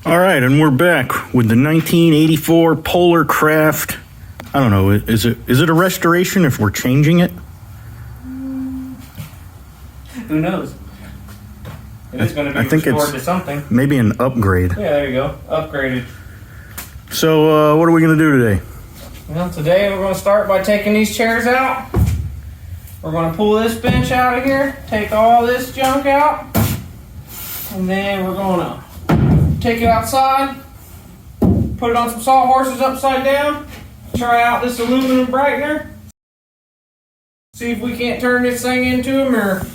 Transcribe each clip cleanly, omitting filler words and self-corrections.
All right, and we're back with the 1984 Polar Craft. I don't know, is it a restoration if we're changing it? Who knows? It is going to be restored to something. Maybe an upgrade. Yeah, there you go. Upgraded. So, what are we going to do today? Well, today we're going to start by taking these chairs out. We're going to pull this bench out of here, take all this junk out, and then we're going to take it outside, put it on some sawhorses upside down, try out this aluminum brightener, see if we can't turn this thing into a mirror.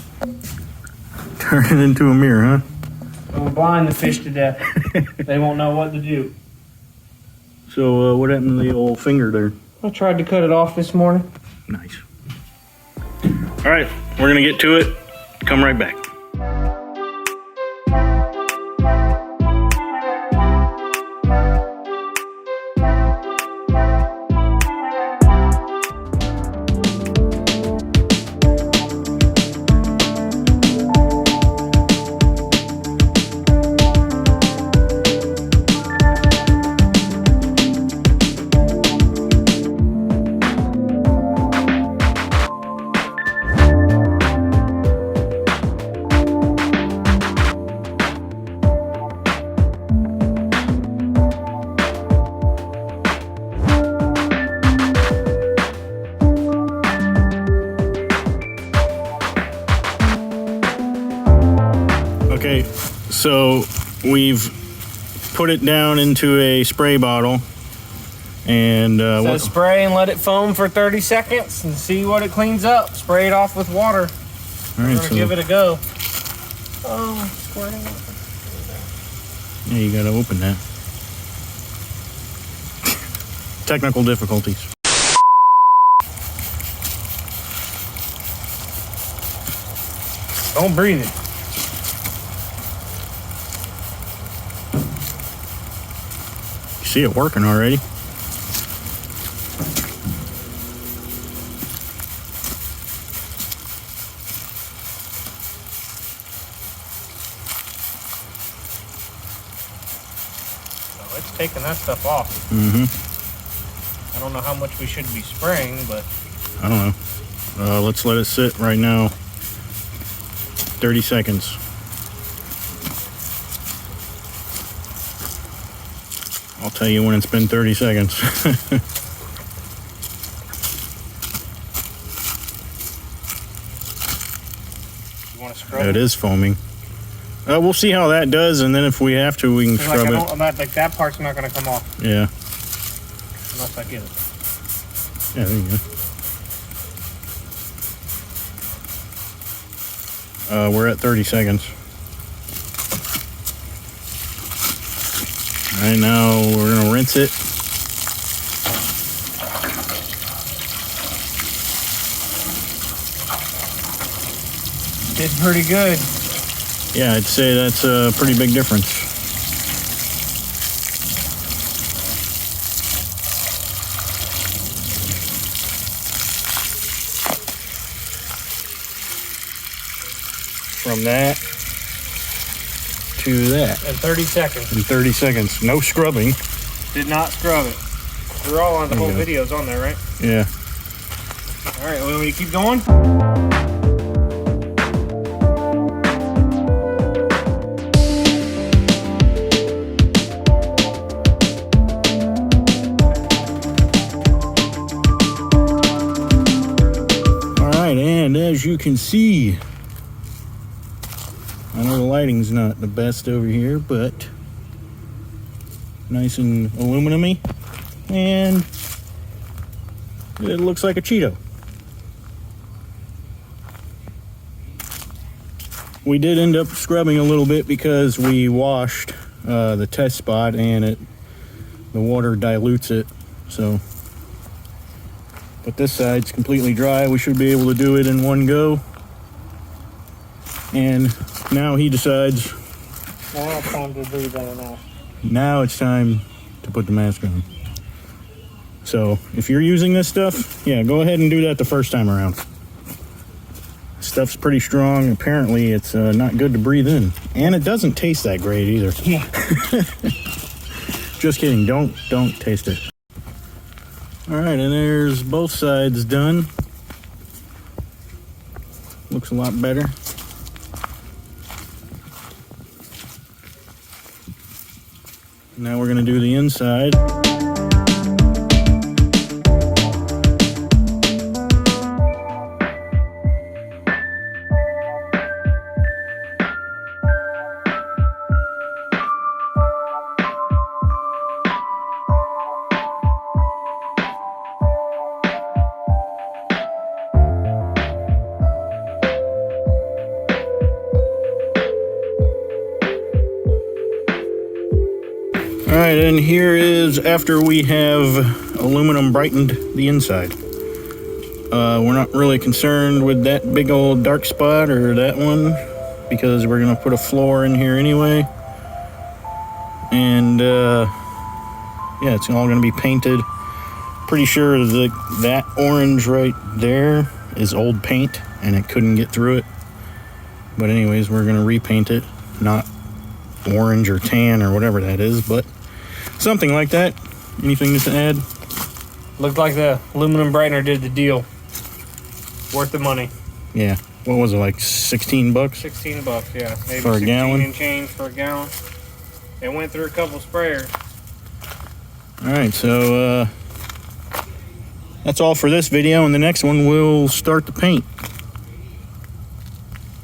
Turn it into a mirror, huh? We'll blind the fish to death. They won't know what to do. So, what happened to the old finger there? I tried to cut it off this morning. Nice. All right, we're going to get to it. Come right back. Okay, so we've put it down into a spray bottle, and so spray and let it foam for 30 seconds and see what it cleans up. Spray it off with water. All right, so give it a go. Oh, squirting. Yeah, you gotta open that. Technical difficulties. Don't breathe it. See it working already. So it's taking that stuff off. Mm-hmm. I don't know how much we should be spraying, but I don't know. Let's let it sit right now. 30 seconds. I'll tell you when it's been 30 seconds. you want to scrub It is foaming. We'll see how that does, and then if we have to, we can scrub it. Like that part's not going to come off. Yeah. Unless I get it. Yeah, there you go. We're at 30 seconds. All right, now we're gonna rinse it. Did pretty good. Yeah, I'd say that's a pretty big difference. From that to that. In 30 seconds. In 30 seconds. No scrubbing. Did not scrub it. They're all on the whole video's on there, right? Yeah. All right, well, we keep going. All right, and as you can see, I know the lighting's not the best over here, but nice and aluminum-y, and it looks like a Cheeto. We did end up scrubbing a little bit because we washed the test spot, and the water dilutes it. So, but this side's completely dry. We should be able to do it in one go. And now he decides. Now it's time to do that now. Now it's time to put the mask on. So if you're using this stuff, yeah, go ahead and do that the first time around. stuff's pretty strong. Apparently it's not good to breathe in. And it doesn't taste that great either. Yeah. Just kidding, don't taste it. Alright, and there's both sides done. Looks a lot better. Now we're gonna do the inside. Alright, and here is after we have aluminum brightened the inside. We're not really concerned with that big old dark spot or that one because we're going to put a floor in here anyway. And yeah, it's all going to be painted. Pretty sure that orange right there is old paint and it couldn't get through it. But anyways, we're going to repaint it. Not orange or tan or whatever that is, but something like that. Anything to add? Looked like the aluminum brightener did the deal. Worth the money. Yeah. What was it, like 16 bucks? 16 bucks, yeah. Maybe for a 16 gallon? and change for a gallon. It went through a couple sprayers. Alright, so that's all for this video. In the next one, we'll start the paint.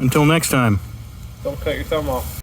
Until next time. Don't cut your thumb off.